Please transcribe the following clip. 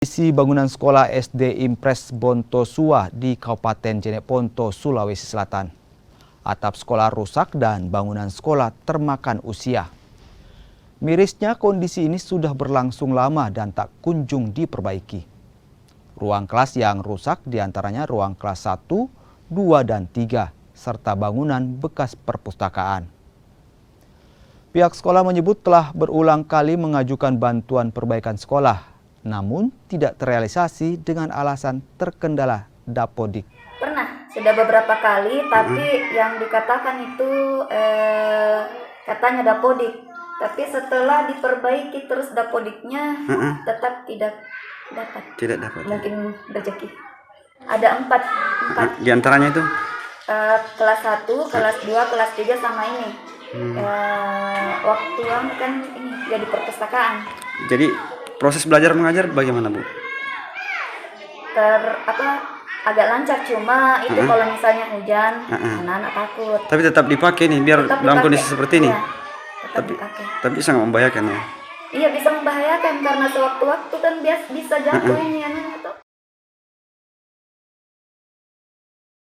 Isi bangunan sekolah SD Impres Bontosua di Kabupaten Jeneponto, Sulawesi Selatan. Atap sekolah rusak dan bangunan sekolah termakan usia. Mirisnya kondisi ini sudah berlangsung lama dan tak kunjung diperbaiki. Ruang kelas yang rusak diantaranya ruang kelas 1, 2, dan 3, serta bangunan bekas perpustakaan. Pihak sekolah menyebut telah berulang kali mengajukan bantuan perbaikan sekolah, namun tidak terrealisasi dengan alasan terkendala dapodik. Pernah, sudah beberapa kali, tapi yang dikatakan itu katanya dapodik. Tapi setelah diperbaiki terus dapodiknya tetap tidak dapat. Tidak dapat. Mungkin rezeki. Ada empat. Di antaranya itu? Kelas 1, kelas 2, kelas 3 sama ini. Waktu kan ini jadi perpustakaan. Jadi proses belajar mengajar bagaimana, Bu? Agak lancar, cuma itu kalau misalnya hujan, anak-anak takut. Tapi tetap dipakai nih biar Tetap dalam dipakai. kondisi seperti ini. Iya, tetap dipakai. Tapi sangat membahayakan ya. Iya, bisa membahayakan karena sewaktu-waktu kan bisa jatuh ini